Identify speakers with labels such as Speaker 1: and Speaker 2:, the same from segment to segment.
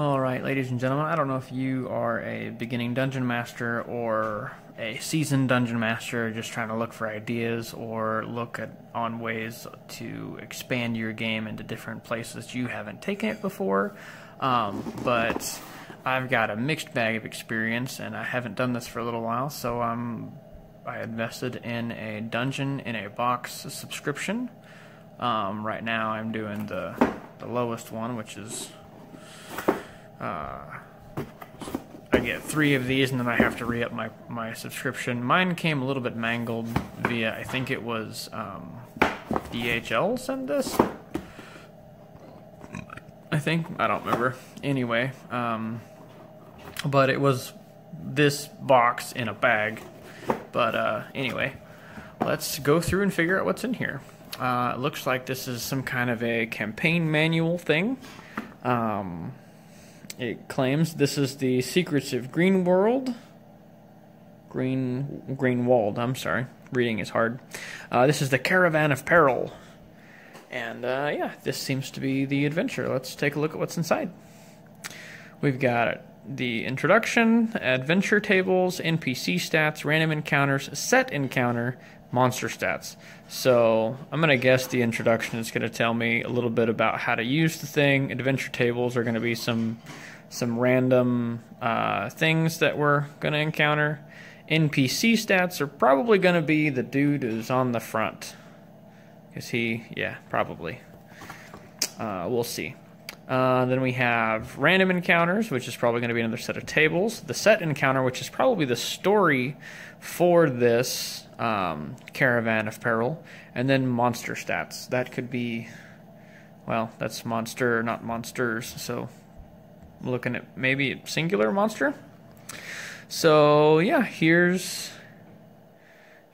Speaker 1: Alright, ladies and gentlemen, I don't know if you are a beginning dungeon master or a seasoned dungeon master just trying to look for ideas or on ways to expand your game into different places you haven't taken it before. But I've got a mixed bag of experience and I haven't done this for a little while, so I invested in a Dungeon in a Box subscription. Right now I'm doing the lowest one, which is I get 3 of these and then I have to re-up my subscription. Mine came a little bit mangled via, I think it was DHL sent this? I don't remember. Anyway, but it was this box in a bag. But anyway, let's go through and figure out what's in here. It looks like this is some kind of a campaign manual thing. It claims this is the Secrets of Greenwald. Greenwald, I'm sorry. Reading is hard. This is the Caravan of Peril. And yeah, this seems to be the adventure. Let's take a look at what's inside. We've got the introduction, adventure tables, NPC stats, random encounters, set encounter, monster stats. So I'm going to guess the introduction is going to tell me a little bit about how to use the thing. Adventure tables are going to be some random things that we're going to encounter. NPC stats are probably going to be the dude who's on the front. Because yeah, probably. We'll see. Then we have random encounters, which is probably going to be another set of tables. The set encounter, which is probably the story for this Caravan of Peril. And then monster stats. That could be, well, that's monster, not monsters. So I'm looking at maybe singular monster. So yeah, here's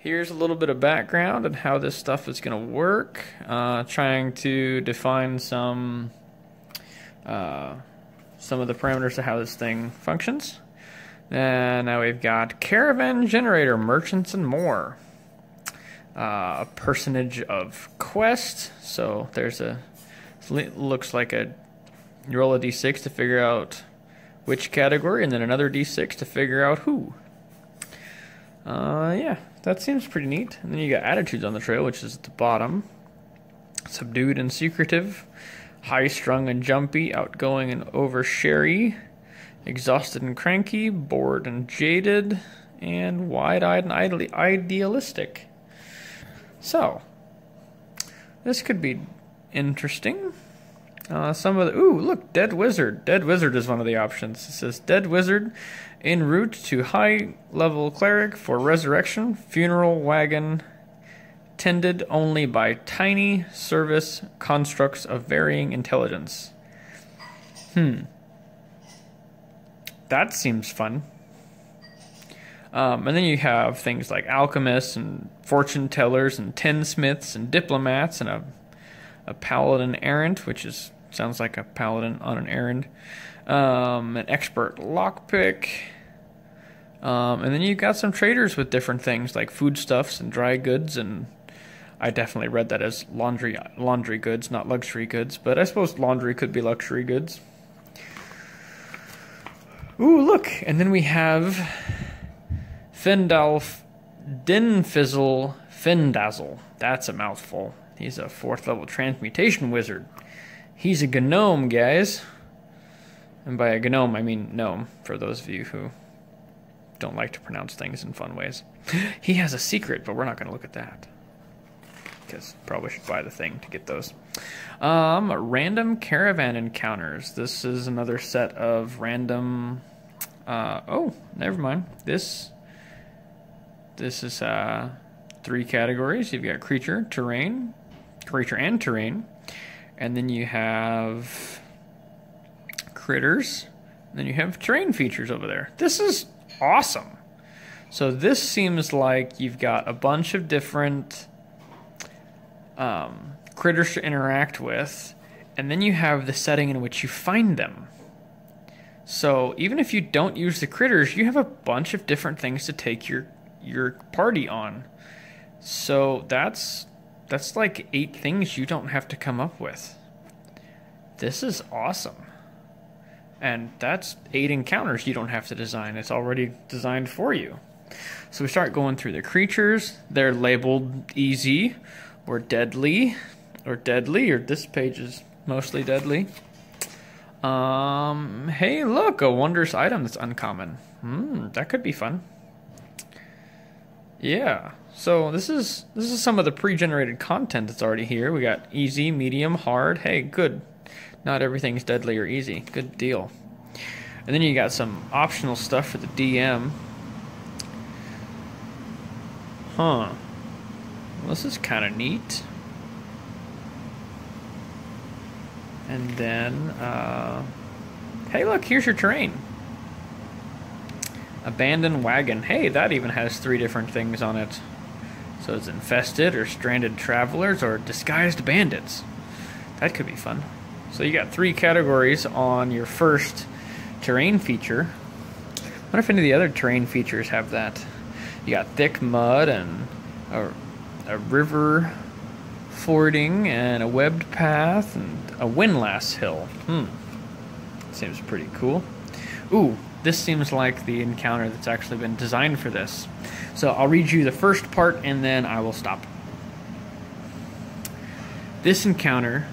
Speaker 1: a little bit of background on how this stuff is going to work. Trying to define some of the parameters of how this thing functions. And now we've got Caravan Generator, Merchants and More. A personage of quest. So looks like you roll a d6 to figure out which category, and then another d6 to figure out who. Yeah, that seems pretty neat. And then you got attitudes on the trail, which is at the bottom. Subdued and secretive. High-strung and jumpy, outgoing and oversharey, exhausted and cranky, bored and jaded, and wide-eyed and idealistic. So, this could be interesting. Ooh, look, Dead Wizard. Dead Wizard is one of the options. It says, Dead Wizard, en route to high-level cleric for resurrection, funeral wagon, tended only by tiny service constructs of varying intelligence. That seems fun. And then you have things like alchemists and fortune tellers and tinsmiths and diplomats and a paladin errant, which sounds like a paladin on an errand. An expert lockpick. And then you've got some traders with different things like foodstuffs and dry goods, and I definitely read that as laundry goods, not luxury goods, but I suppose laundry could be luxury goods. Ooh, look! And then we have Findalf Dinfizzle Findazzle. That's a mouthful. He's a 4th level transmutation wizard. He's a gnome, guys. And by a gnome, I mean gnome, for those of you who don't like to pronounce things in fun ways. He has a secret, but we're not going to look at that. Because probably should buy the thing to get those. Random caravan encounters. This is another set of random... oh, never mind. This is 3 categories. You've got creature and terrain. And then you have critters. And then you have terrain features over there. This is awesome. So this seems like you've got a bunch of different critters to interact with, and then you have the setting in which you find them. So even if you don't use the critters, you have a bunch of different things to take your party on. So that's like 8 things you don't have to come up with. This is awesome. And that's 8 encounters you don't have to design. It's already designed for you. So we start going through the creatures. They're labeled easy or deadly, or this page is mostly deadly. Hey, look, a wondrous item that's uncommon. That could be fun. Yeah. So this is some of the pre-generated content that's already here. We got easy, medium, hard. Hey, good. Not everything's deadly or easy. Good deal. And then you got some optional stuff for the DM. Huh. Well, this is kind of neat. And then, hey, look, here's your terrain. Abandoned wagon. Hey, that even has 3 different things on it. So it's infested, or stranded travelers, or disguised bandits. That could be fun. So you got 3 categories on your first terrain feature. I wonder if any of the other terrain features have that. You got thick mud and a river fording and a webbed path and a windlass hill. Seems pretty cool. Ooh, this seems like the encounter that's actually been designed for this. So I'll read you the first part and then I will stop. This encounter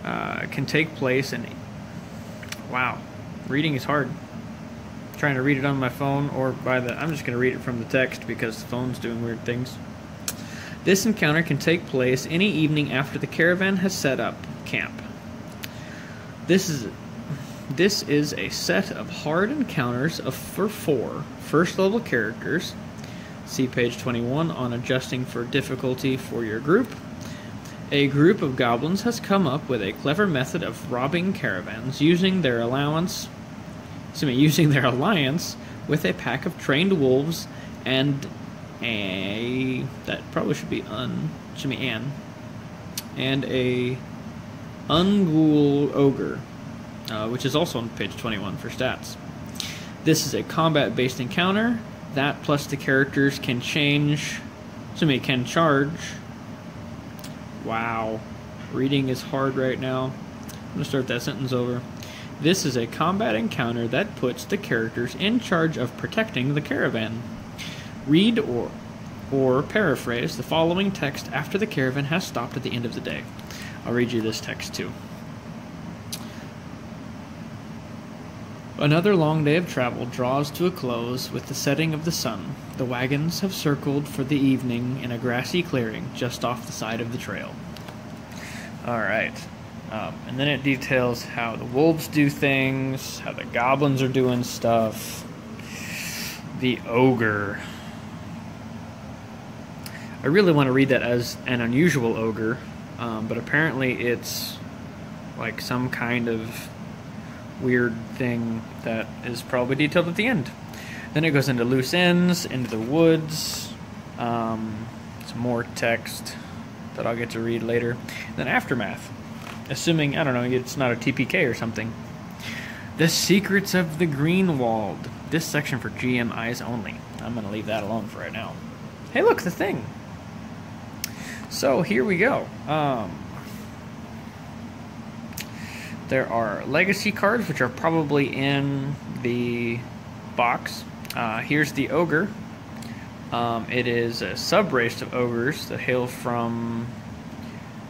Speaker 1: can take place in... Wow, reading is hard. Trying to read it on my phone or by the... I'm just going to read it from the text because the phone's doing weird things. This encounter can take place any evening after the caravan has set up camp. This is a set of hard encounters for 4 first-level characters. See page 21 on adjusting for difficulty for your group. A group of goblins has come up with a clever method of robbing caravans using their alliance with a pack of trained wolves and a... that probably should be an... and a Unghoul ogre, which is also on page 21 for stats. This is a combat-based encounter. That plus the characters can can charge. Wow. Reading is hard right now. I'm going to start that sentence over. This is a combat encounter that puts the characters in charge of protecting the caravan. Read or paraphrase the following text after the caravan has stopped at the end of the day. I'll read you this text too. Another long day of travel draws to a close with the setting of the sun. The wagons have circled for the evening in a grassy clearing just off the side of the trail. Alright. And then it details how the wolves do things, how the goblins are doing stuff. The ogre. I really want to read that as an unusual ogre, but apparently it's like some kind of weird thing that is probably detailed at the end. Then it goes into loose ends, into the woods, some more text that I'll get to read later. And then aftermath, assuming, I don't know, it's not a TPK or something. The Secrets of the Greenwald. This section for GM eyes only. I'm going to leave that alone for right now. Hey, look, the thing. So here we go. There are legacy cards, which are probably in the box. Here's the ogre. It is a sub-race of ogres that hail from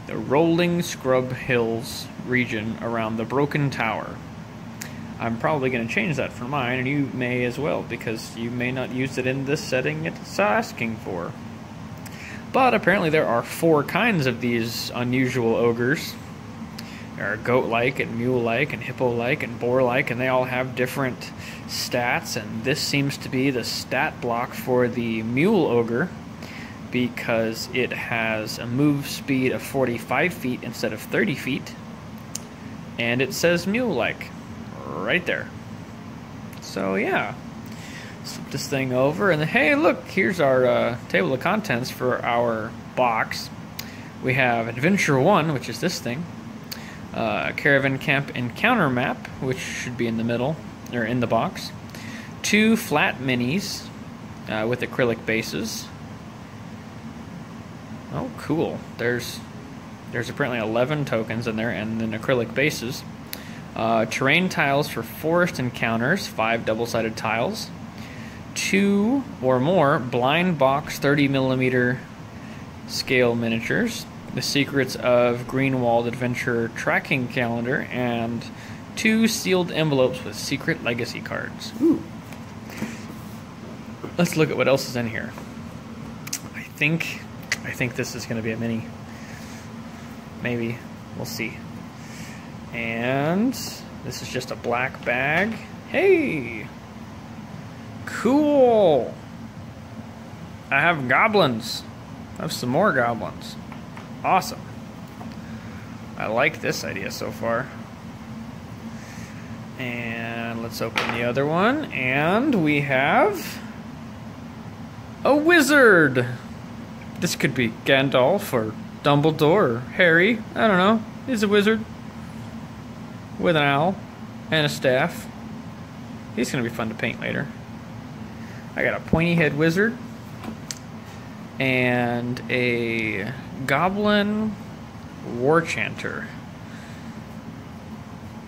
Speaker 1: the Rolling Scrub Hills region around the Broken Tower. I'm probably going to change that for mine, and you may as well, because you may not use it in this setting it's asking for. But apparently there are 4 kinds of these unusual ogres. There are goat-like, and mule-like, and hippo-like, and boar-like, and they all have different stats, and this seems to be the stat block for the mule ogre, because it has a move speed of 45 feet instead of 30 feet, and it says mule-like right there. So yeah, flip this thing over, and then, hey, look, here's our table of contents for our box. We have Adventure 1, which is this thing. Caravan Camp Encounter Map, which should be in the middle, or in the box. 2 flat minis with acrylic bases. Oh, cool. There's apparently 11 tokens in there, and then acrylic bases. Terrain tiles for forest encounters, 5 double-sided tiles. 2 or more blind box 30mm scale miniatures. The Secrets of Greenwald Adventure tracking calendar, and 2 sealed envelopes with secret legacy cards. Ooh. Let's look at what else is in here. I think this is going to be a mini. Maybe. We'll see. And this is just a black bag. Hey! Cool! I have goblins. I have some more goblins. Awesome. I like this idea so far. And let's open the other one. And we have a wizard. This could be Gandalf or Dumbledore or Harry. I don't know. He's a wizard with an owl and a staff. He's going to be fun to paint later. I got a pointy head wizard and a goblin war chanter.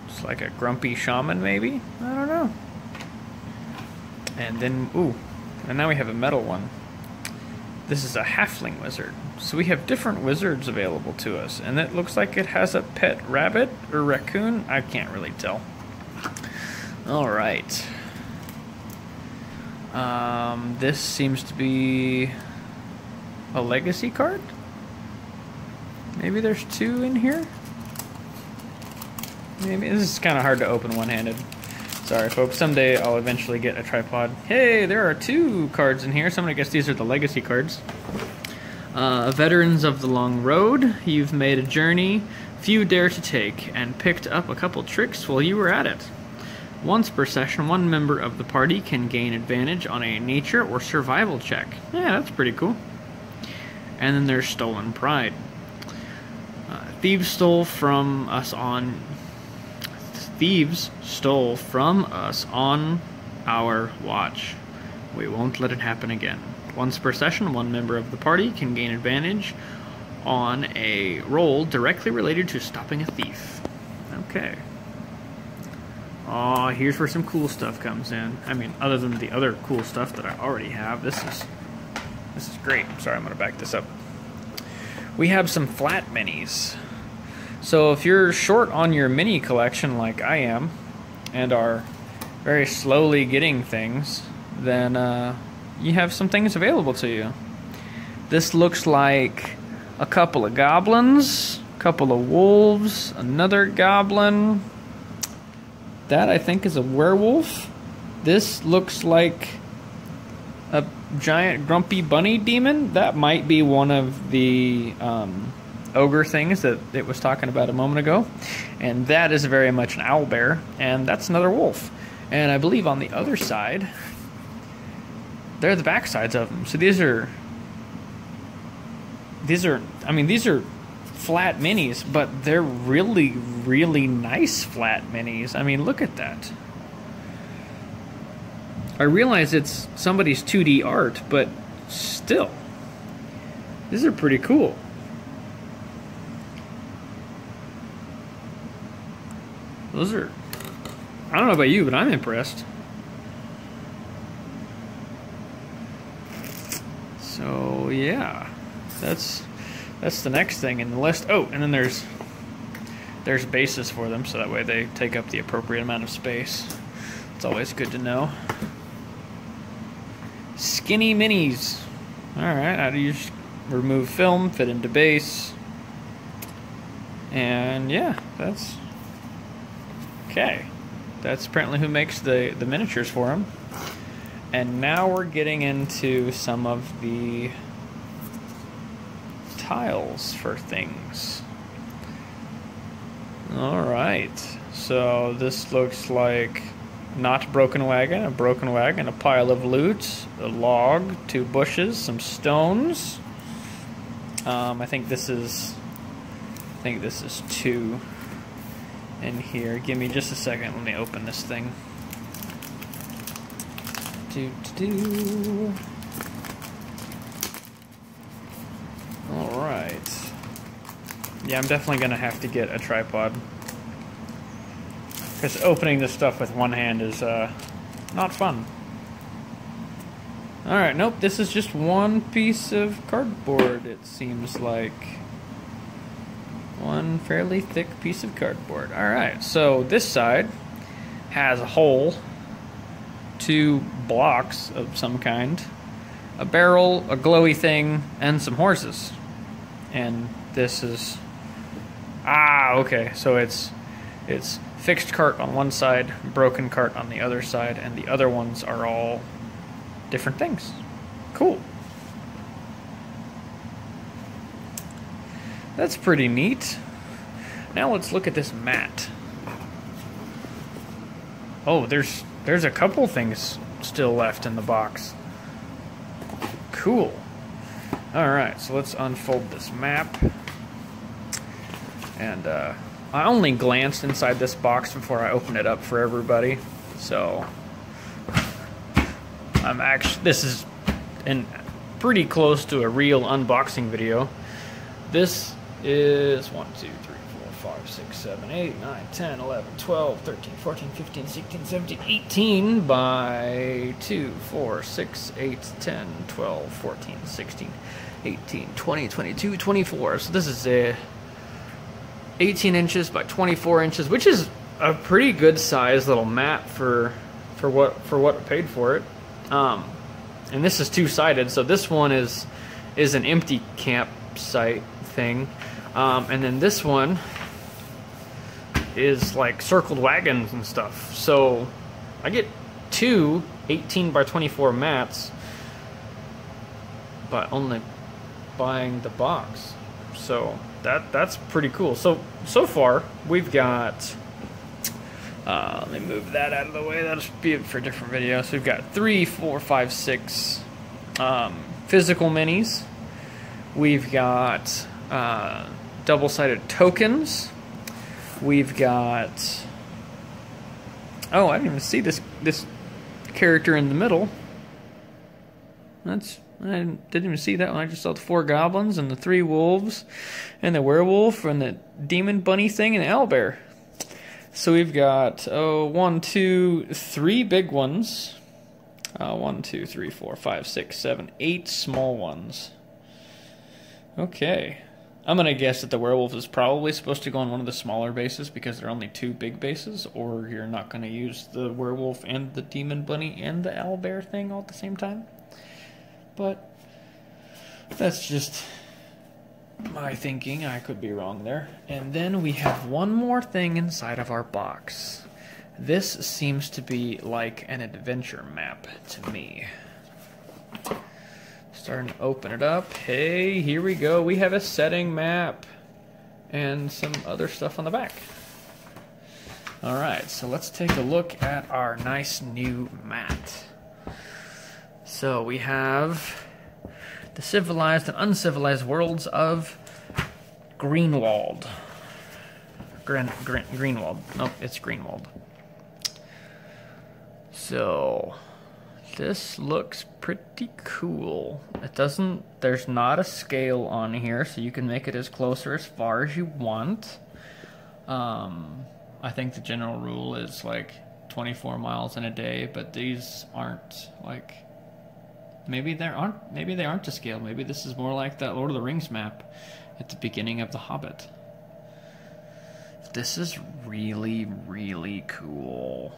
Speaker 1: It's like a grumpy shaman, maybe? I don't know. And then, ooh, and now we have a metal one. This is a halfling wizard. So we have different wizards available to us, and it looks like it has a pet rabbit or raccoon. I can't really tell. All right. This seems to be a legacy card. Maybe there's 2 in here. Maybe this is kind of hard to open one-handed. Sorry, folks. Someday I'll eventually get a tripod. Hey, there are 2 cards in here, so I'm gonna guess these are the legacy cards. Veterans of the Long Road. You've made a journey few dare to take, and picked up a couple tricks while you were at it. Once per session, one member of the party can gain advantage on a nature or survival check. Yeah, that's pretty cool. And then there's Stolen Pride. Thieves stole from us on our watch. We won't let it happen again. Once per session, one member of the party can gain advantage on a roll directly related to stopping a thief. Okay. Oh, here's where some cool stuff comes in. I mean, other than the other cool stuff that I already have, this is great. Sorry, I'm going to back this up. We have some flat minis. So if you're short on your mini collection like I am, and are very slowly getting things, then you have some things available to you. This looks like a couple of goblins, a couple of wolves, another goblin. That, I think, is a werewolf. This looks like a giant grumpy bunny demon. That might be one of the ogre things that it was talking about a moment ago. And that is very much an owlbear. And that's another wolf. And I believe on the other side, they're the back sides of them. So these are flat minis, but they're really, really nice flat minis. I mean, look at that. I realize it's somebody's 2D art, but still, these are pretty cool. Those are, I don't know about you, but I'm impressed. So yeah, that's the next thing in the list. Oh, and then there's bases for them, so that way they take up the appropriate amount of space. It's always good to know. Skinny minis. Alright, how do you remove film, fit into base? And yeah, that's okay. That's apparently who makes the miniatures for them. And now we're getting into some of the tiles for things. Alright, so this looks like not broken wagon, a broken wagon, a pile of loot, a log, 2 bushes, some stones. I think this is 2 in here. Give me just a second, let me open this thing. Alright. Yeah, I'm definitely gonna have to get a tripod. Because opening this stuff with one hand is not fun. Alright, nope, this is just one piece of cardboard, it seems like. One fairly thick piece of cardboard. Alright, so this side has a hole, 2 blocks of some kind, a barrel, a glowy thing, and some horses. And this is... okay, so it's fixed cart on one side, broken cart on the other side, and the other ones are all different things. Cool. That's pretty neat. Now let's look at this mat. Oh, there's a couple things still left in the box. Cool. Alright, so let's unfold this map. And I only glanced inside this box before I opened it up for everybody. So this is pretty close to a real unboxing video. This is 1, 2, 3, 4, 5, 6, 7, 8, 9, 10, 11, 12, 13, 14, 15, 16, 17, 18 by 2, 4, 6, 8, 10, 12, 14, 16, 18, 20, 22, 24. So this is 18 inches by 24 inches, which is a pretty good size little mat for what I paid for it. And this is two-sided, so this one is an empty campsite thing, and then this one is like circled wagons and stuff. So I get 2 18 by 24 mats, but only buying the box. So that's pretty cool. So far we've got. Let me move that out of the way. That'll be it for a different video. So we've got 3, 4, 5, 6 physical minis. We've got double-sided tokens. We've got... Oh, I didn't even see this character in the middle. I didn't even see that one. I just saw the 4 goblins and the 3 wolves and the werewolf and the demon bunny thing and the owlbear. So we've got 1, 2, 3 big ones. 1, 2, 3, 4, 5, 6, 7, 8 small ones. Okay. I'm going to guess that the werewolf is probably supposed to go on one of the smaller bases because there are only 2 big bases, or you're not going to use the werewolf and the demon bunny and the owlbear thing all at the same time. But that's just my thinking. I could be wrong there. And then we have one more thing inside of our box. This seems to be like an adventure map to me. Starting to open it up. Hey, here we go. We have a setting map and some other stuff on the back. Alright, so let's take a look at our nice new mat. So we have the civilized and uncivilized worlds of Greenwald. Greenwald. Nope, it's Greenwald. So this looks pretty cool. There's not a scale on here, so you can make it as close or as far as you want. I think the general rule is like 24 miles in a day, but these aren't like, maybe they aren't to scale. Maybe this is more like that Lord of the Rings map at the beginning of The Hobbit. This is really, really cool.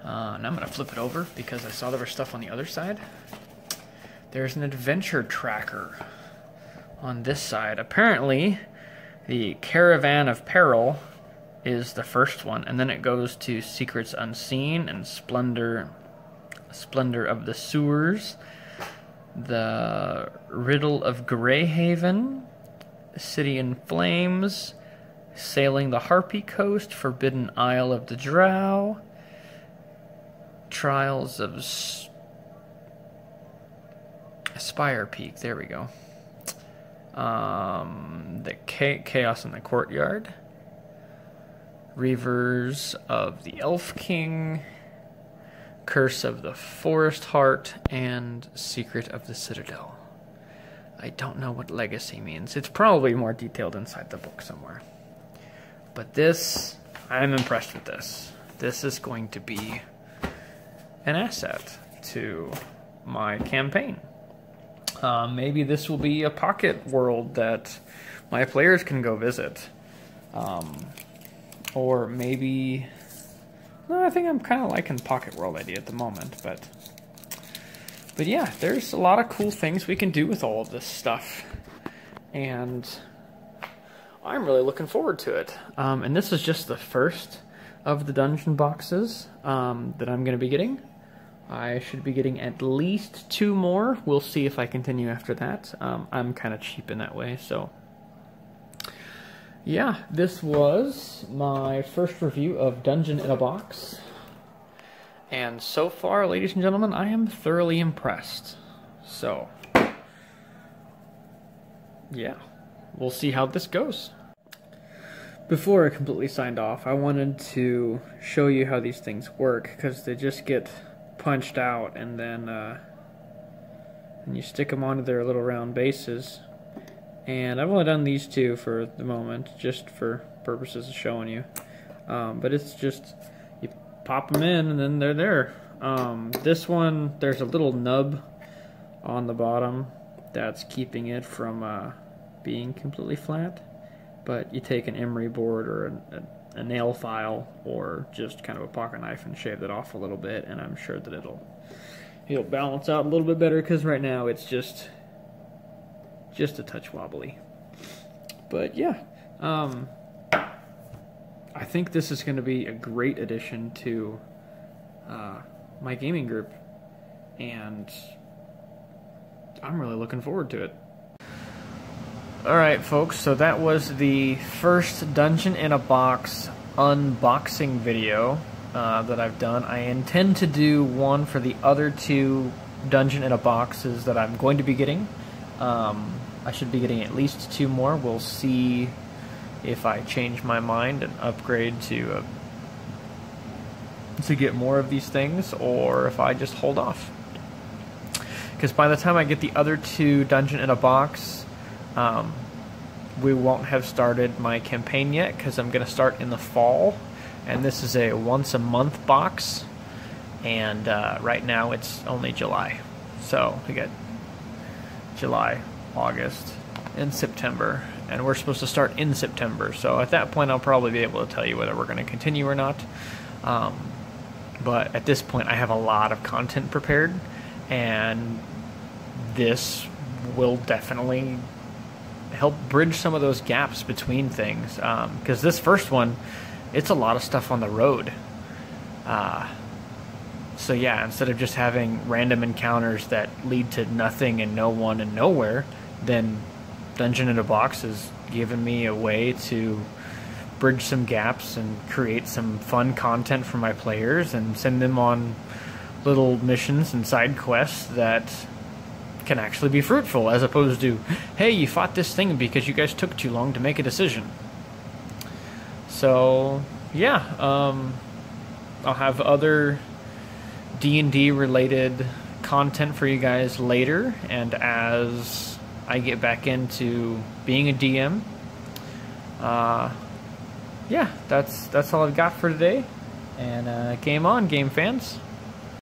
Speaker 1: Now I'm going to flip it over because I saw there was stuff on the other side. There's an adventure tracker on this side. Apparently, the Caravan of Peril is the first one, and then it goes to Secrets Unseen and Splendor of the Sewers, the Riddle of Greyhaven, City in Flames, Sailing the Harpy Coast, Forbidden Isle of the Drow, Trials of Spire Peak, there we go. The Chaos in the Courtyard, Reavers of the Elf King, Curse of the Forest Heart, and Secret of the Citadel. I don't know what legacy means. It's probably more detailed inside the book somewhere. But this I'm impressed with this. This is going to be an asset to my campaign. Maybe this will be a pocket world that my players can go visit. Or maybe... No, I think I'm kind of liking Pocket World idea at the moment, but yeah, there's a lot of cool things we can do with all of this stuff, and I'm really looking forward to it. And this is just the first of the dungeon boxes that I'm going to be getting. I should be getting at least 2 more. We'll see if I continue after that. I'm kind of cheap in that way, so... Yeah, this was my first review of Dungeon in a Box. And so far, ladies and gentlemen, I am thoroughly impressed. So, yeah, we'll see how this goes. Before I completely signed off, I wanted to show you how these things work, because they just get punched out and then and you stick them onto their little round bases. And I've only done these 2 for the moment, just for purposes of showing you. But it's just, you pop them in and then they're there. This one, there's a little nub on the bottom that's keeping it from being completely flat. But you take an emery board or a nail file or just kind of a pocket knife and shave that off a little bit, and I'm sure that it'll balance out a little bit better, because right now it's just a touch wobbly. But yeah, I think this is going to be a great addition to my gaming group, and I'm really looking forward to it. Alright folks, so that was the first Dungeon in a Box unboxing video that I've done. I intend to do one for the other 2 Dungeon in a Boxes that I'm going to be getting. I should be getting at least 2 more. We'll see if I change my mind and upgrade to get more of these things, or if I just hold off. Because by the time I get the other 2 Dungeon in a Box, we won't have started my campaign yet, because I'm going to start in the fall, and this is a once-a-month box, and right now it's only July. So we got July, August, and September, and we're supposed to start in September, so at that point I'll probably be able to tell you whether we're going to continue or not. But at this point I have a lot of content prepared, and this will definitely help bridge some of those gaps between things, because this first one, it's a lot of stuff on the road. So yeah, instead of just having random encounters that lead to nothing and no one and nowhere, then Dungeon in a Box has given me a way to bridge some gaps and create some fun content for my players and send them on little missions and side quests that can actually be fruitful, as opposed to, hey, you fought this thing because you guys took too long to make a decision. So yeah, I'll have other D&D related content for you guys later, and as I get back into being a DM, yeah, that's all I've got for today, and game on, game fans.